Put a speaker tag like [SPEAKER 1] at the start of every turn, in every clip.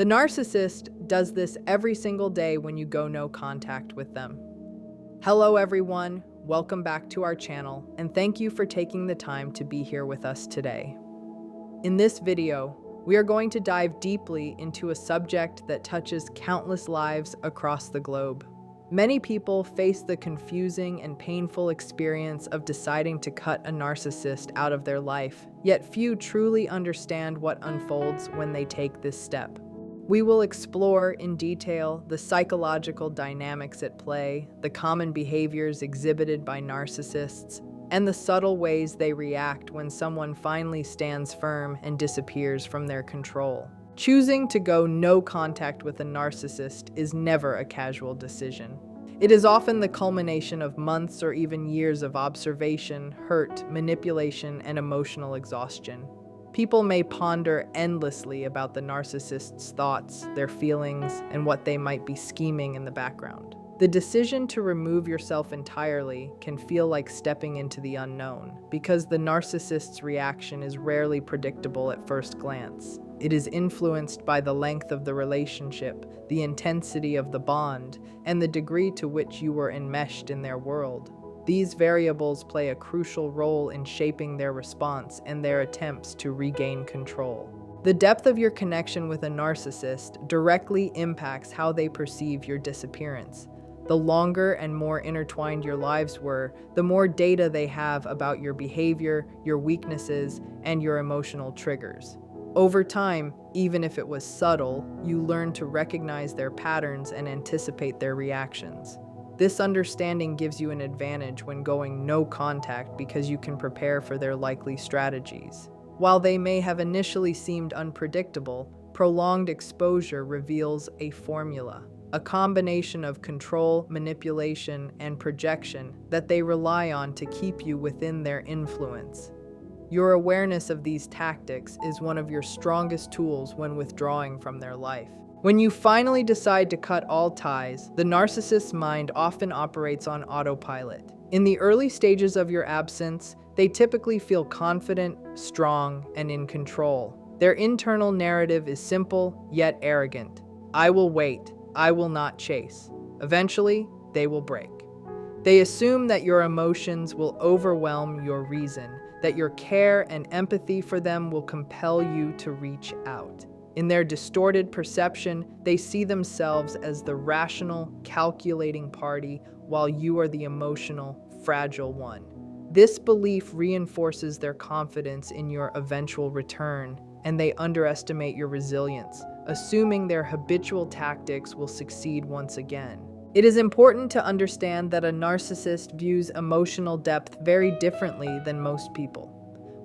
[SPEAKER 1] The narcissist does this every single day when you go no contact with them. Hello everyone, welcome back to our channel, and thank you for taking the time to be here with us today. In this video, we are going to dive deeply into a subject that touches countless lives across the globe. Many people face the confusing and painful experience of deciding to cut a narcissist out of their life, yet few truly understand what unfolds when they take this step. We will explore in detail the psychological dynamics at play, the common behaviors exhibited by narcissists, and the subtle ways they react when someone finally stands firm and disappears from their control. Choosing to go no contact with a narcissist is never a casual decision. It is often the culmination of months or even years of observation, hurt, manipulation, and emotional exhaustion. People may ponder endlessly about the narcissist's thoughts, their feelings, and what they might be scheming in the background. The decision to remove yourself entirely can feel like stepping into the unknown, because the narcissist's reaction is rarely predictable at first glance. It is influenced by the length of the relationship, the intensity of the bond, and the degree to which you were enmeshed in their world. These variables play a crucial role in shaping their response and their attempts to regain control. The depth of your connection with a narcissist directly impacts how they perceive your disappearance. The longer and more intertwined your lives were, the more data they have about your behavior, your weaknesses, and your emotional triggers. Over time, even if it was subtle, you learn to recognize their patterns and anticipate their reactions. This understanding gives you an advantage when going no contact because you can prepare for their likely strategies. While they may have initially seemed unpredictable, prolonged exposure reveals a formula, a combination of control, manipulation, and projection that they rely on to keep you within their influence. Your awareness of these tactics is one of your strongest tools when withdrawing from their life. When you finally decide to cut all ties, the narcissist's mind often operates on autopilot. In the early stages of your absence, they typically feel confident, strong, and in control. Their internal narrative is simple, yet arrogant. I will wait. I will not chase. Eventually, they will break. They assume that your emotions will overwhelm your reason, that your care and empathy for them will compel you to reach out. In their distorted perception, they see themselves as the rational, calculating party, while you are the emotional, fragile one. This belief reinforces their confidence in your eventual return, and they underestimate your resilience, assuming their habitual tactics will succeed once again. It is important to understand that a narcissist views emotional depth very differently than most people.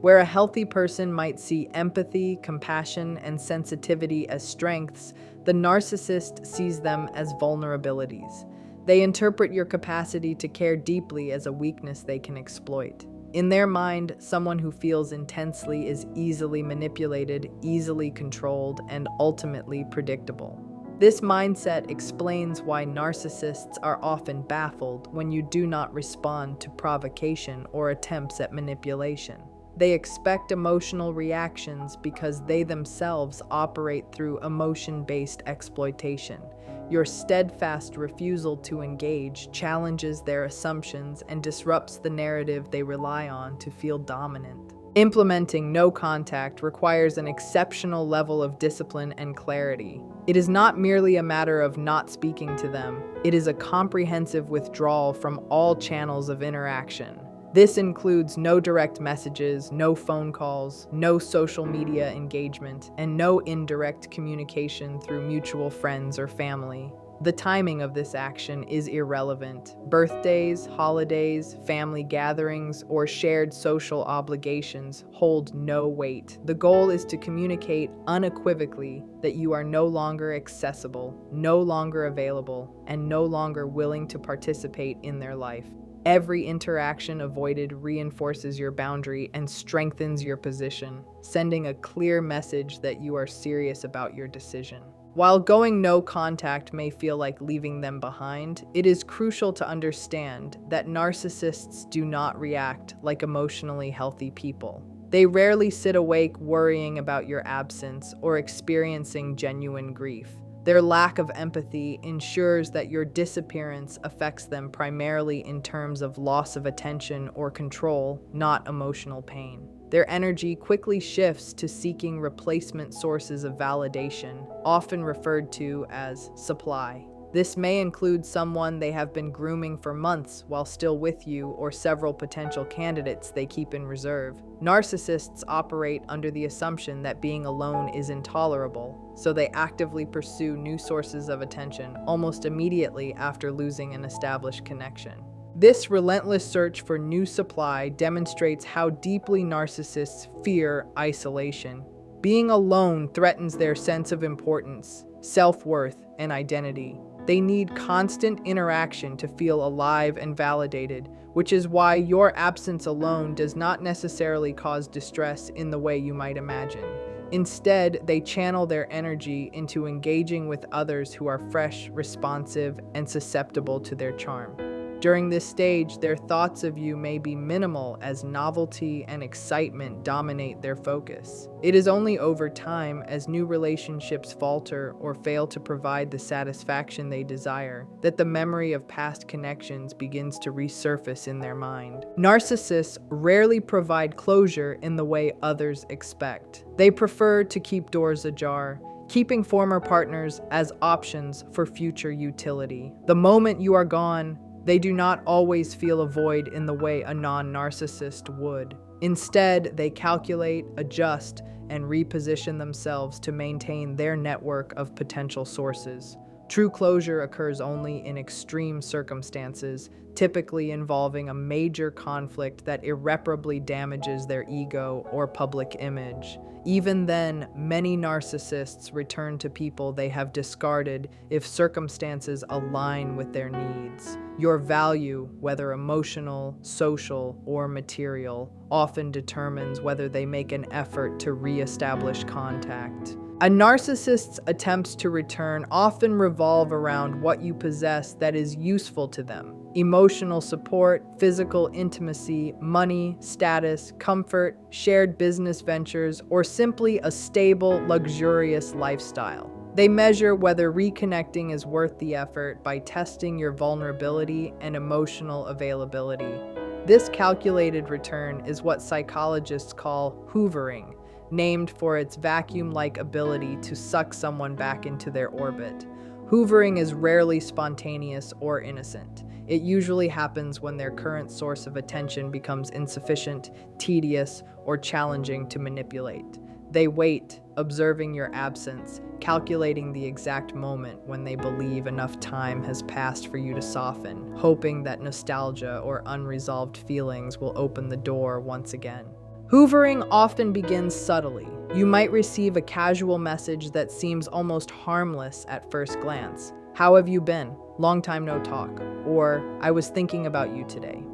[SPEAKER 1] Where a healthy person might see empathy, compassion, and sensitivity as strengths, the narcissist sees them as vulnerabilities. They interpret your capacity to care deeply as a weakness they can exploit. In their mind, someone who feels intensely is easily manipulated, easily controlled, and ultimately predictable. This mindset explains why narcissists are often baffled when you do not respond to provocation or attempts at manipulation. They expect emotional reactions because they themselves operate through emotion-based exploitation. Your steadfast refusal to engage challenges their assumptions and disrupts the narrative they rely on to feel dominant. Implementing no contact requires an exceptional level of discipline and clarity. It is not merely a matter of not speaking to them, it is a comprehensive withdrawal from all channels of interaction. This includes no direct messages, no phone calls, no social media engagement, and no indirect communication through mutual friends or family. The timing of this action is irrelevant. Birthdays, holidays, family gatherings, or shared social obligations hold no weight. The goal is to communicate unequivocally that you are no longer accessible, no longer available, and no longer willing to participate in their life. Every interaction avoided reinforces your boundary and strengthens your position, sending a clear message that you are serious about your decision. While going no contact may feel like leaving them behind, it is crucial to understand that narcissists do not react like emotionally healthy people. They rarely sit awake worrying about your absence or experiencing genuine grief. Their lack of empathy ensures that your disappearance affects them primarily in terms of loss of attention or control, not emotional pain. Their energy quickly shifts to seeking replacement sources of validation, often referred to as supply. This may include someone they have been grooming for months while still with you, or several potential candidates they keep in reserve. Narcissists operate under the assumption that being alone is intolerable, so they actively pursue new sources of attention almost immediately after losing an established connection. This relentless search for new supply demonstrates how deeply narcissists fear isolation. Being alone threatens their sense of importance, self-worth, and identity. They need constant interaction to feel alive and validated, which is why your absence alone does not necessarily cause distress in the way you might imagine. Instead, they channel their energy into engaging with others who are fresh, responsive, and susceptible to their charm. During this stage, their thoughts of you may be minimal as novelty and excitement dominate their focus. It is only over time, as new relationships falter or fail to provide the satisfaction they desire, that the memory of past connections begins to resurface in their mind. Narcissists rarely provide closure in the way others expect. They prefer to keep doors ajar, keeping former partners as options for future utility. The moment you are gone, they do not always feel a void in the way a non-narcissist would. Instead, they calculate, adjust, and reposition themselves to maintain their network of potential sources. True closure occurs only in extreme circumstances, typically involving a major conflict that irreparably damages their ego or public image. Even then, many narcissists return to people they have discarded if circumstances align with their needs. Your value, whether emotional, social, or material, often determines whether they make an effort to re-establish contact. A narcissist's attempts to return often revolve around what you possess that is useful to them. Emotional support, physical intimacy, money, status, comfort, shared business ventures, or simply a stable, luxurious lifestyle. They measure whether reconnecting is worth the effort by testing your vulnerability and emotional availability. This calculated return is what psychologists call hoovering, named for its vacuum-like ability to suck someone back into their orbit. Hoovering is rarely spontaneous or innocent. It usually happens when their current source of attention becomes insufficient, tedious, or challenging to manipulate. They wait, observing your absence, calculating the exact moment when they believe enough time has passed for you to soften, hoping that nostalgia or unresolved feelings will open the door once again. Hoovering often begins subtly. You might receive a casual message that seems almost harmless at first glance. "How have you been? Long time no talk." Or, "I was thinking about you today."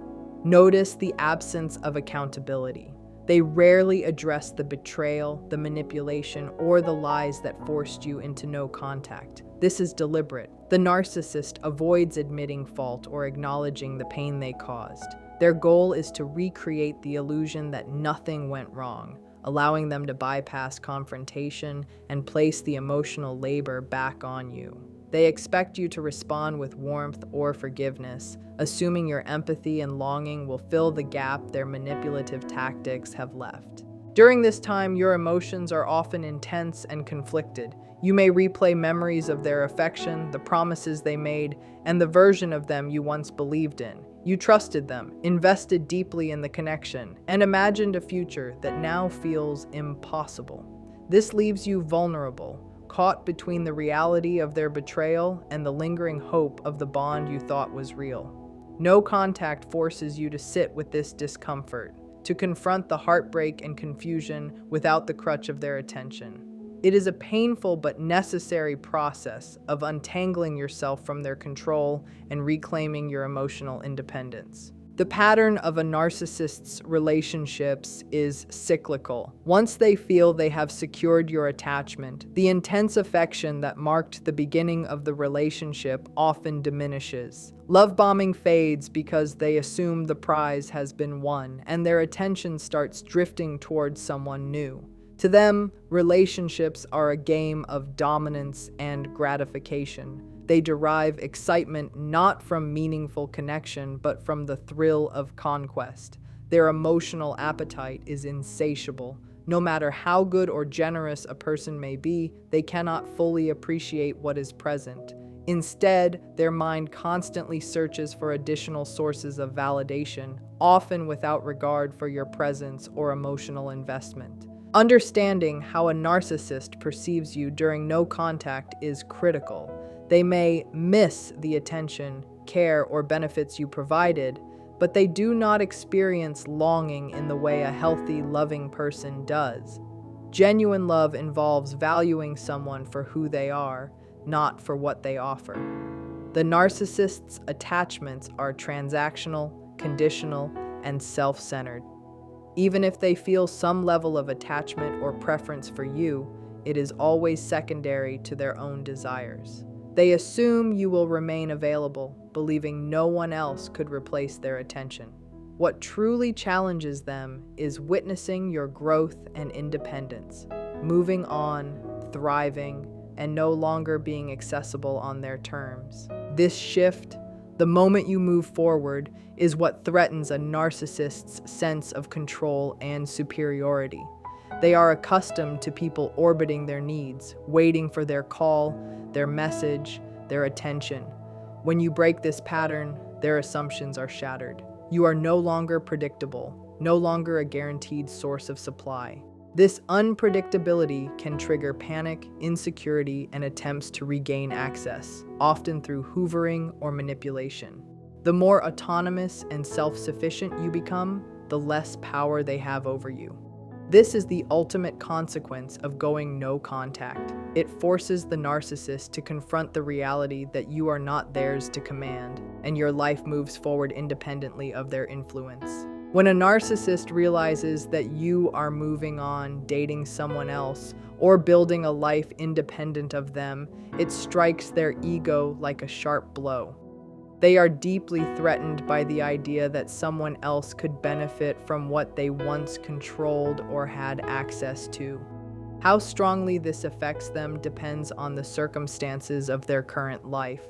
[SPEAKER 1] Notice the absence of accountability. They rarely address the betrayal, the manipulation, or the lies that forced you into no contact. This is deliberate. The narcissist avoids admitting fault or acknowledging the pain they caused. Their goal is to recreate the illusion that nothing went wrong, allowing them to bypass confrontation and place the emotional labor back on you. They expect you to respond with warmth or forgiveness, assuming your empathy and longing will fill the gap their manipulative tactics have left. During this time, your emotions are often intense and conflicted. You may replay memories of their affection, the promises they made, and the version of them you once believed in. You trusted them, invested deeply in the connection, and imagined a future that now feels impossible. This leaves you vulnerable, caught between the reality of their betrayal and the lingering hope of the bond you thought was real. No contact forces you to sit with this discomfort, to confront the heartbreak and confusion without the crutch of their attention. It is a painful but necessary process of untangling yourself from their control and reclaiming your emotional independence. The pattern of a narcissist's relationships is cyclical. Once they feel they have secured your attachment, the intense affection that marked the beginning of the relationship often diminishes. Love bombing fades because they assume the prize has been won, and their attention starts drifting towards someone new. To them, relationships are a game of dominance and gratification. They derive excitement not from meaningful connection, but from the thrill of conquest. Their emotional appetite is insatiable. No matter how good or generous a person may be, they cannot fully appreciate what is present. Instead, their mind constantly searches for additional sources of validation, often without regard for your presence or emotional investment. Understanding how a narcissist perceives you during no contact is critical. They may miss the attention, care, or benefits you provided, but they do not experience longing in the way a healthy, loving person does. Genuine love involves valuing someone for who they are, not for what they offer. The narcissist's attachments are transactional, conditional, and self-centered. Even if they feel some level of attachment or preference for you, it is always secondary to their own desires. They assume you will remain available, believing no one else could replace their attention. What truly challenges them is witnessing your growth and independence, moving on, thriving, and no longer being accessible on their terms. This shift, the moment you move forward, is what threatens a narcissist's sense of control and superiority. They are accustomed to people orbiting their needs, waiting for their call, their message, their attention. When you break this pattern, their assumptions are shattered. You are no longer predictable, no longer a guaranteed source of supply. This unpredictability can trigger panic, insecurity, and attempts to regain access, often through hoovering or manipulation. The more autonomous and self-sufficient you become, the less power they have over you. This is the ultimate consequence of going no contact. It forces the narcissist to confront the reality that you are not theirs to command, and your life moves forward independently of their influence. When a narcissist realizes that you are moving on, dating someone else, or building a life independent of them, it strikes their ego like a sharp blow. They are deeply threatened by the idea that someone else could benefit from what they once controlled or had access to. How strongly this affects them depends on the circumstances of their current life.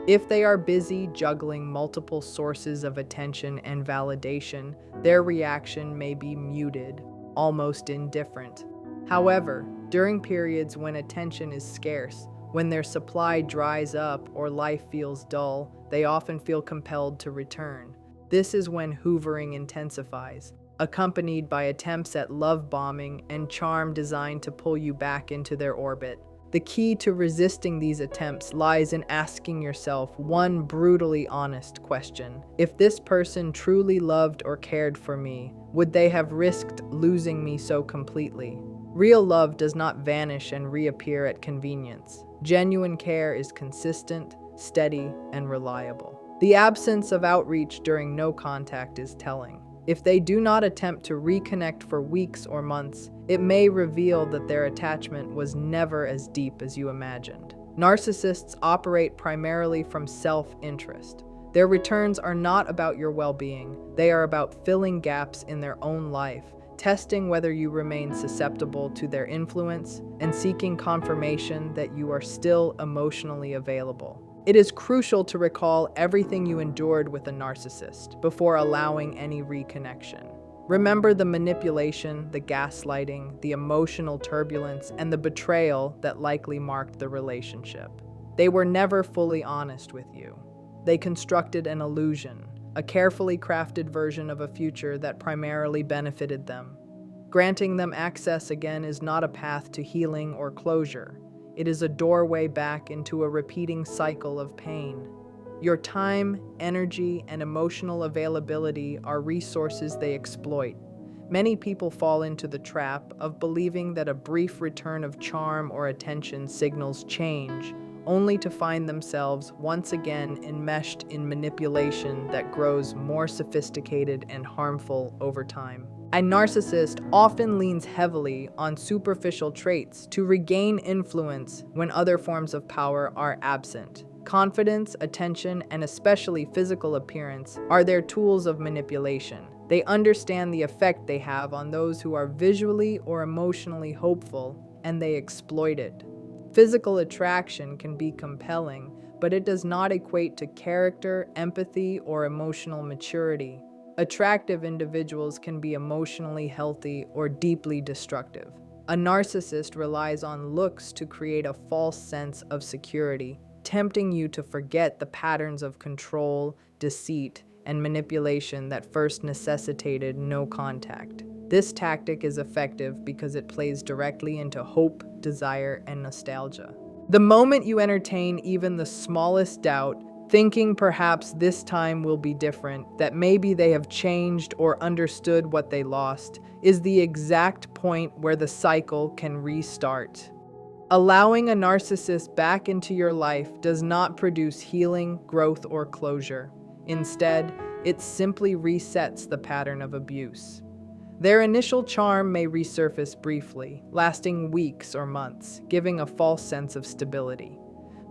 [SPEAKER 1] If they are busy juggling multiple sources of attention and validation, their reaction may be muted, almost indifferent. However, during periods when attention is scarce, when their supply dries up or life feels dull, they often feel compelled to return. This is when hoovering intensifies, accompanied by attempts at love bombing and charm designed to pull you back into their orbit. The key to resisting these attempts lies in asking yourself one brutally honest question. If this person truly loved or cared for me, would they have risked losing me so completely? Real love does not vanish and reappear at convenience. Genuine care is consistent, steady, and reliable. The absence of outreach during no contact is telling. If they do not attempt to reconnect for weeks or months, it may reveal that their attachment was never as deep as you imagined. Narcissists operate primarily from self-interest. Their returns are not about your well-being. They are about filling gaps in their own life, testing whether you remain susceptible to their influence, and seeking confirmation that you are still emotionally available. It is crucial to recall everything you endured with a narcissist before allowing any reconnection. Remember the manipulation, the gaslighting, the emotional turbulence, and the betrayal that likely marked the relationship. They were never fully honest with you. They constructed an illusion, a carefully crafted version of a future that primarily benefited them. Granting them access again is not a path to healing or closure. It is a doorway back into a repeating cycle of pain. Your time, energy, and emotional availability are resources they exploit. Many people fall into the trap of believing that a brief return of charm or attention signals change, only to find themselves once again enmeshed in manipulation that grows more sophisticated and harmful over time. A narcissist often leans heavily on superficial traits to regain influence when other forms of power are absent. Confidence, attention, and especially physical appearance are their tools of manipulation. They understand the effect they have on those who are visually or emotionally hopeful, and they exploit it. Physical attraction can be compelling, but it does not equate to character, empathy, or emotional maturity. Attractive individuals can be emotionally healthy or deeply destructive. A narcissist relies on looks to create a false sense of security, tempting you to forget the patterns of control, deceit, and manipulation that first necessitated no contact. This tactic is effective because it plays directly into hope, desire, and nostalgia. The moment you entertain even the smallest doubt, thinking perhaps this time will be different, that maybe they have changed or understood what they lost, is the exact point where the cycle can restart. Allowing a narcissist back into your life does not produce healing, growth, or closure. Instead, it simply resets the pattern of abuse. Their initial charm may resurface briefly, lasting weeks or months, giving a false sense of stability.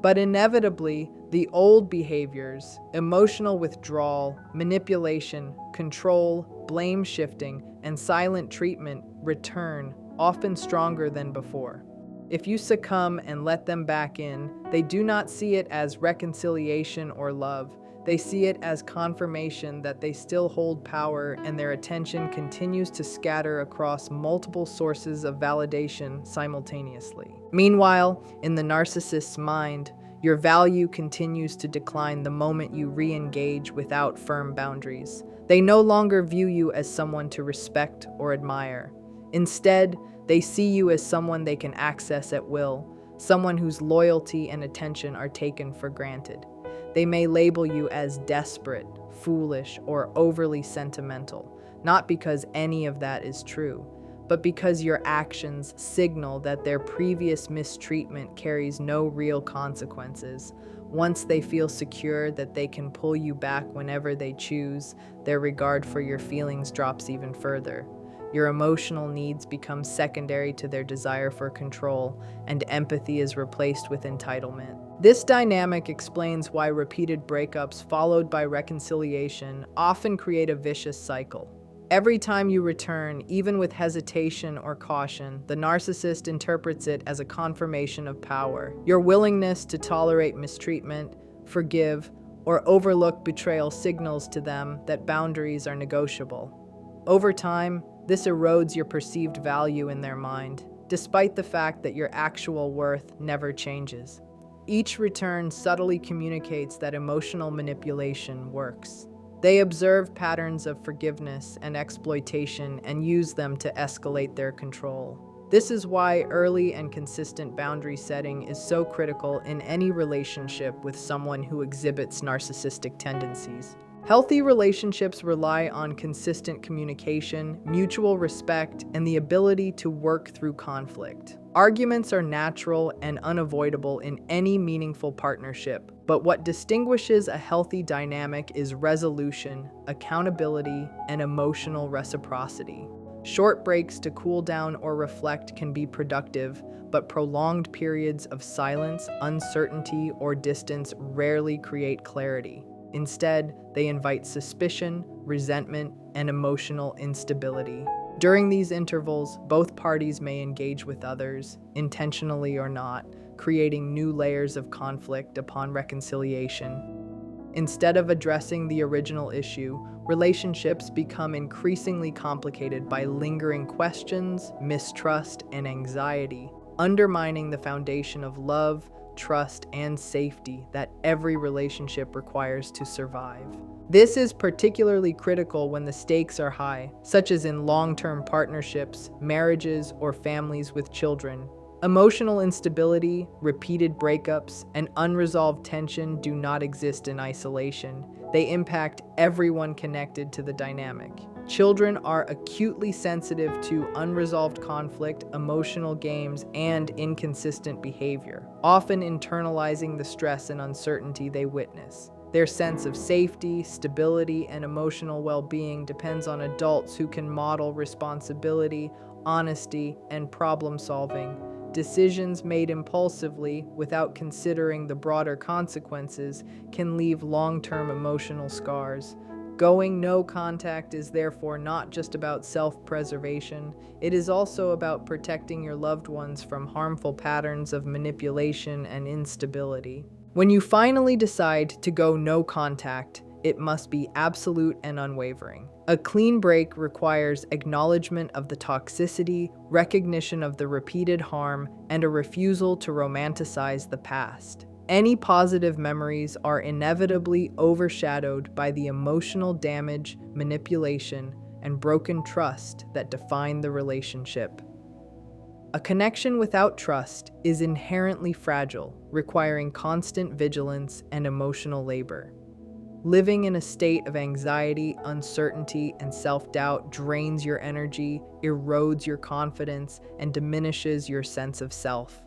[SPEAKER 1] But inevitably, the old behaviors, emotional withdrawal, manipulation, control, blame shifting, and silent treatment return, often stronger than before. If you succumb and let them back in, they do not see it as reconciliation or love. They see it as confirmation that they still hold power, and their attention continues to scatter across multiple sources of validation simultaneously. Meanwhile, in the narcissist's mind, your value continues to decline the moment you re-engage without firm boundaries. They no longer view you as someone to respect or admire. Instead, they see you as someone they can access at will, someone whose loyalty and attention are taken for granted. They may label you as desperate, foolish, or overly sentimental, not because any of that is true, but because your actions signal that their previous mistreatment carries no real consequences. Once they feel secure that they can pull you back whenever they choose, their regard for your feelings drops even further. Your emotional needs become secondary to their desire for control, and empathy is replaced with entitlement. This dynamic explains why repeated breakups followed by reconciliation often create a vicious cycle. Every time you return, even with hesitation or caution, the narcissist interprets it as a confirmation of power. Your willingness to tolerate mistreatment, forgive, or overlook betrayal signals to them that boundaries are negotiable. Over time, this erodes your perceived value in their mind, despite the fact that your actual worth never changes. Each return subtly communicates that emotional manipulation works. They observe patterns of forgiveness and exploitation and use them to escalate their control. This is why early and consistent boundary setting is so critical in any relationship with someone who exhibits narcissistic tendencies. Healthy relationships rely on consistent communication, mutual respect, and the ability to work through conflict. Arguments are natural and unavoidable in any meaningful partnership, but what distinguishes a healthy dynamic is resolution, accountability, and emotional reciprocity. Short breaks to cool down or reflect can be productive, but prolonged periods of silence, uncertainty, or distance rarely create clarity. Instead, they invite suspicion, resentment, and emotional instability. During these intervals, both parties may engage with others, intentionally or not, creating new layers of conflict upon reconciliation. Instead of addressing the original issue, relationships become increasingly complicated by lingering questions, mistrust, and anxiety, undermining the foundation of love, trust, and safety that every relationship requires to survive. This is particularly critical when the stakes are high, such as in long-term partnerships, marriages, or families with children. Emotional instability, repeated breakups, and unresolved tension do not exist in isolation. They impact everyone connected to the dynamic. Children are acutely sensitive to unresolved conflict, emotional games, and inconsistent behavior, often internalizing the stress and uncertainty they witness. Their sense of safety, stability, and emotional well-being depends on adults who can model responsibility, honesty, and problem-solving. Decisions made impulsively without considering the broader consequences can leave long-term emotional scars. Going no contact is therefore not just about self-preservation, it is also about protecting your loved ones from harmful patterns of manipulation and instability. When you finally decide to go no contact, it must be absolute and unwavering. A clean break requires acknowledgement of the toxicity, recognition of the repeated harm, and a refusal to romanticize the past. Any positive memories are inevitably overshadowed by the emotional damage, manipulation, and broken trust that define the relationship. A connection without trust is inherently fragile, requiring constant vigilance and emotional labor. Living in a state of anxiety, uncertainty, and self-doubt drains your energy, erodes your confidence, and diminishes your sense of self.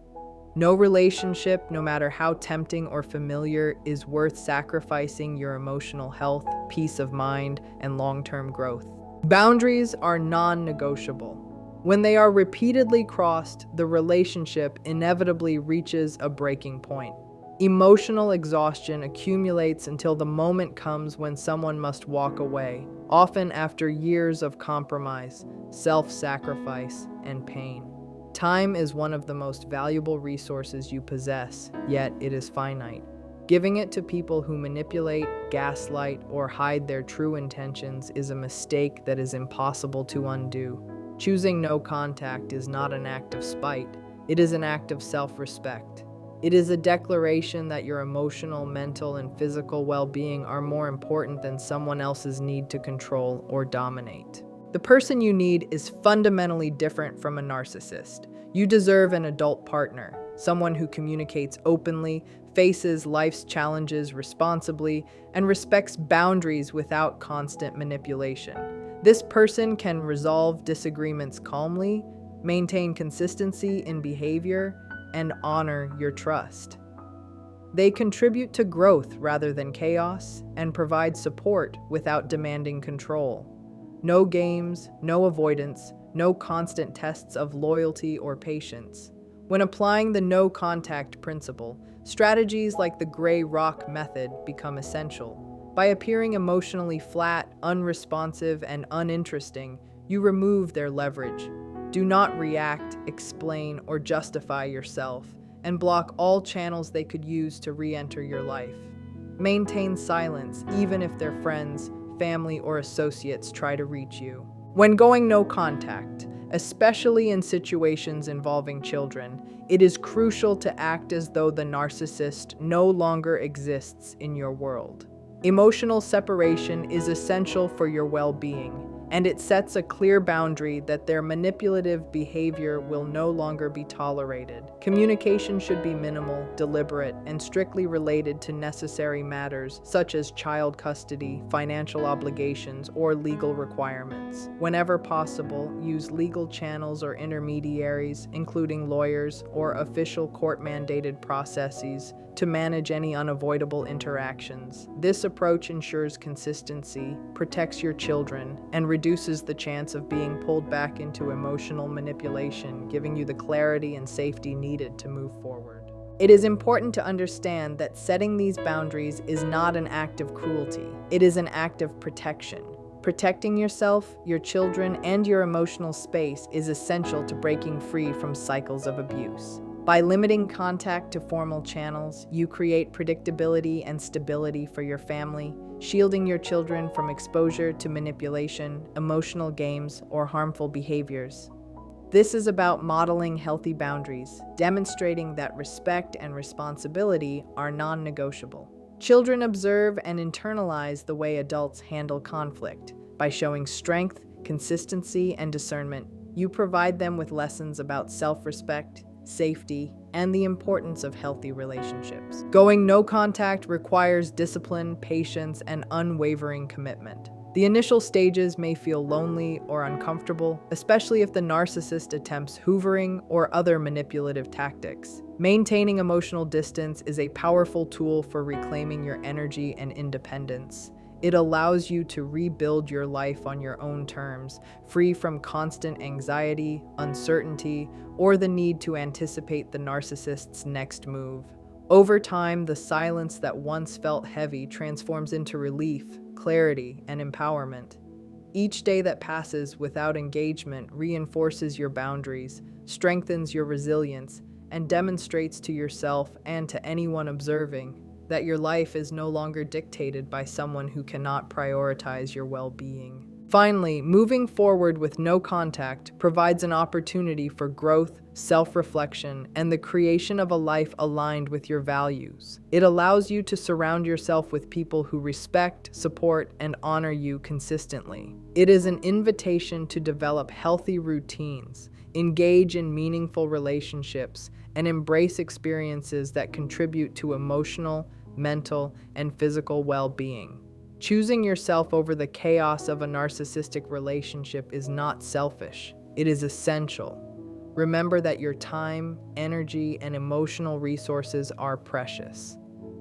[SPEAKER 1] No relationship, no matter how tempting or familiar, is worth sacrificing your emotional health, peace of mind, and long-term growth. Boundaries are non-negotiable. When they are repeatedly crossed, the relationship inevitably reaches a breaking point. Emotional exhaustion accumulates until the moment comes when someone must walk away, often after years of compromise, self-sacrifice, and pain. Time is one of the most valuable resources you possess, yet it is finite. Giving it to people who manipulate, gaslight, or hide their true intentions is a mistake that is impossible to undo. Choosing no contact is not an act of spite, it is an act of self-respect. It is a declaration that your emotional, mental, and physical well-being are more important than someone else's need to control or dominate. The person you need is fundamentally different from a narcissist. You deserve an adult partner, someone who communicates openly, faces life's challenges responsibly, and respects boundaries without constant manipulation. This person can resolve disagreements calmly, maintain consistency in behavior, and honor your trust. They contribute to growth rather than chaos, and provide support without demanding control. No games, no avoidance, no constant tests of loyalty or patience. When applying the no contact principle, strategies like the gray rock method become essential. By appearing emotionally flat, unresponsive, and uninteresting, you remove their leverage. Do not react, explain, or justify yourself, and block all channels they could use to re-enter your life. Maintain silence, even if their friends, family, or associates try to reach you. When going no contact, especially in situations involving children, it is crucial to act as though the narcissist no longer exists in your world. Emotional separation is essential for your well-being, and it sets a clear boundary that their manipulative behavior will no longer be tolerated. Communication should be minimal, deliberate, and strictly related to necessary matters such as child custody, financial obligations, or legal requirements. Whenever possible, use legal channels or intermediaries, including lawyers or official court-mandated processes, to manage any unavoidable interactions. This approach ensures consistency, protects your children, and reduces the chance of being pulled back into emotional manipulation, giving you the clarity and safety needed to move forward. It is important to understand that setting these boundaries is not an act of cruelty. It is an act of protection. Protecting yourself, your children, and your emotional space is essential to breaking free from cycles of abuse. By limiting contact to formal channels, you create predictability and stability for your family, shielding your children from exposure to manipulation, emotional games, or harmful behaviors. This is about modeling healthy boundaries, demonstrating that respect and responsibility are non-negotiable. Children observe and internalize the way adults handle conflict. By showing strength, consistency, and discernment, you provide them with lessons about self-respect, safety, and the importance of healthy relationships. Going no contact requires discipline, patience, and unwavering commitment. The initial stages may feel lonely or uncomfortable, especially if the narcissist attempts hoovering or other manipulative tactics. Maintaining emotional distance is a powerful tool for reclaiming your energy and independence. It allows you to rebuild your life on your own terms, free from constant anxiety, uncertainty, or the need to anticipate the narcissist's next move. Over time, the silence that once felt heavy transforms into relief, clarity, and empowerment. Each day that passes without engagement reinforces your boundaries, strengthens your resilience, and demonstrates to yourself and to anyone observing that your life is no longer dictated by someone who cannot prioritize your well-being. Finally, moving forward with no contact provides an opportunity for growth, self-reflection, and the creation of a life aligned with your values. It allows you to surround yourself with people who respect, support, and honor you consistently. It is an invitation to develop healthy routines, engage in meaningful relationships, and embrace experiences that contribute to emotional, mental, and physical well-being. Choosing yourself over the chaos of a narcissistic relationship is not selfish. It is essential. Remember that your time, energy, and emotional resources are precious.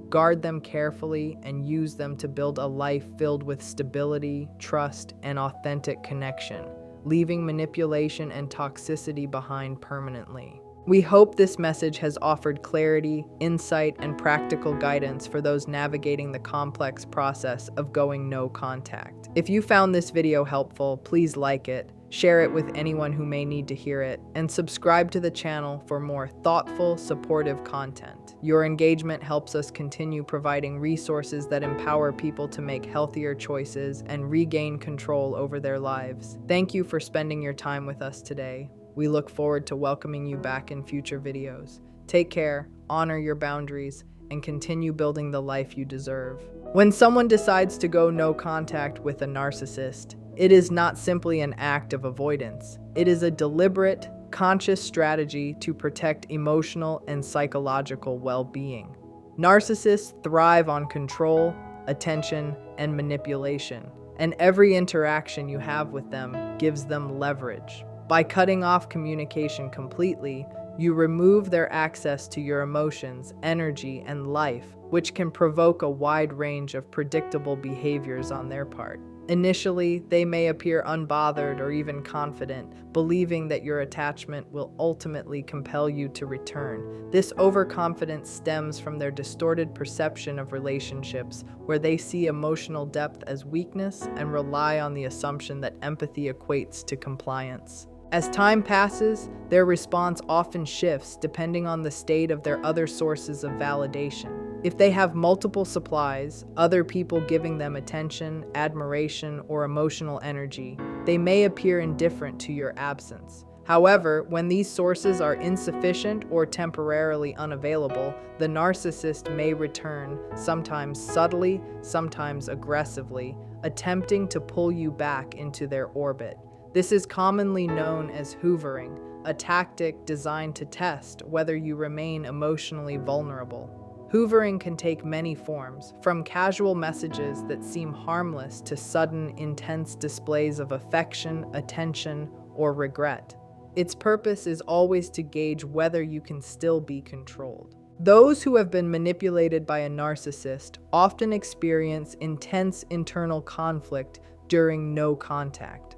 [SPEAKER 1] Guard them carefully and use them to build a life filled with stability, trust, and authentic connection, leaving manipulation and toxicity behind permanently. We hope this message has offered clarity, insight, and practical guidance for those navigating the complex process of going no contact. If you found this video helpful, please like it, share it with anyone who may need to hear it, and subscribe to the channel for more thoughtful, supportive content. Your engagement helps us continue providing resources that empower people to make healthier choices and regain control over their lives. Thank you for spending your time with us today. We look forward to welcoming you back in future videos. Take care, honor your boundaries, and continue building the life you deserve. When someone decides to go no contact with a narcissist, it is not simply an act of avoidance. It is a deliberate, conscious strategy to protect emotional and psychological well-being. Narcissists thrive on control, attention, and manipulation, and every interaction you have with them gives them leverage. By cutting off communication completely, you remove their access to your emotions, energy, and life, which can provoke a wide range of predictable behaviors on their part. Initially, they may appear unbothered or even confident, believing that your attachment will ultimately compel you to return. This overconfidence stems from their distorted perception of relationships, where they see emotional depth as weakness and rely on the assumption that empathy equates to compliance. As time passes, their response often shifts depending on the state of their other sources of validation. If they have multiple supplies, other people giving them attention, admiration, or emotional energy, they may appear indifferent to your absence. However, when these sources are insufficient or temporarily unavailable, the narcissist may return, sometimes subtly, sometimes aggressively, attempting to pull you back into their orbit. This is commonly known as hoovering, a tactic designed to test whether you remain emotionally vulnerable. Hoovering can take many forms, from casual messages that seem harmless to sudden, intense displays of affection, attention, or regret. Its purpose is always to gauge whether you can still be controlled. Those who have been manipulated by a narcissist often experience intense internal conflict during no contact.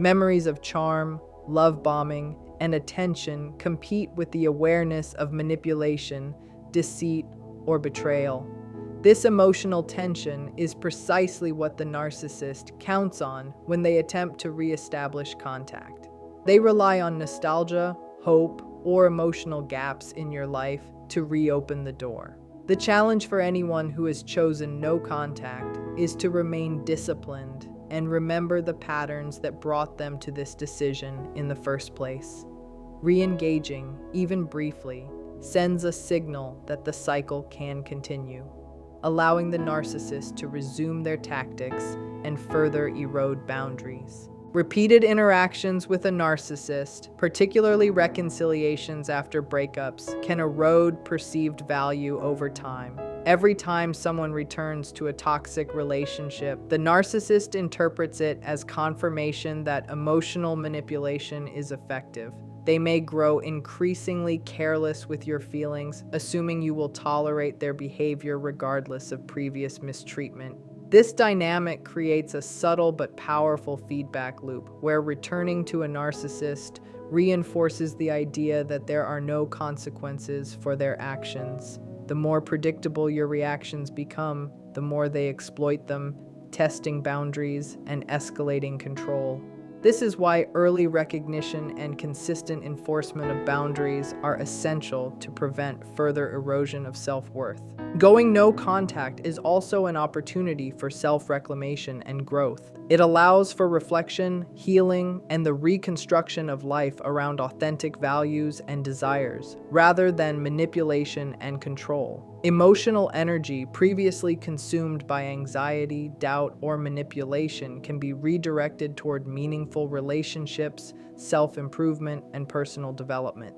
[SPEAKER 1] Memories of charm, love bombing, and attention compete with the awareness of manipulation, deceit, or betrayal. This emotional tension is precisely what the narcissist counts on when they attempt to re-establish contact. They rely on nostalgia, hope, or emotional gaps in your life to reopen the door. The challenge for anyone who has chosen no contact is to remain disciplined and remember the patterns that brought them to this decision in the first place. Re-engaging, even briefly, sends a signal that the cycle can continue, allowing the narcissist to resume their tactics and further erode boundaries. Repeated interactions with a narcissist, particularly reconciliations after breakups, can erode perceived value over time. Every time someone returns to a toxic relationship, the narcissist interprets it as confirmation that emotional manipulation is effective. They may grow increasingly careless with your feelings, assuming you will tolerate their behavior regardless of previous mistreatment. This dynamic creates a subtle but powerful feedback loop, where returning to a narcissist reinforces the idea that there are no consequences for their actions. The more predictable your reactions become, the more they exploit them, testing boundaries and escalating control. This is why early recognition and consistent enforcement of boundaries are essential to prevent further erosion of self-worth. Going no contact is also an opportunity for self-reclamation and growth. It allows for reflection, healing, and the reconstruction of life around authentic values and desires, rather than manipulation and control. Emotional energy previously consumed by anxiety, doubt, or manipulation can be redirected toward meaningful relationships, self-improvement, and personal development.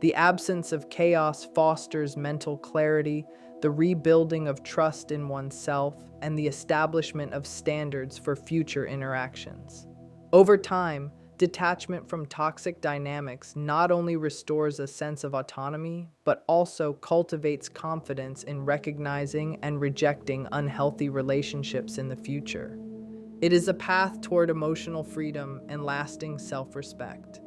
[SPEAKER 1] The absence of chaos fosters mental clarity, the rebuilding of trust in oneself, and the establishment of standards for future interactions. Over time, detachment from toxic dynamics not only restores a sense of autonomy, but also cultivates confidence in recognizing and rejecting unhealthy relationships in the future. It is a path toward emotional freedom and lasting self-respect.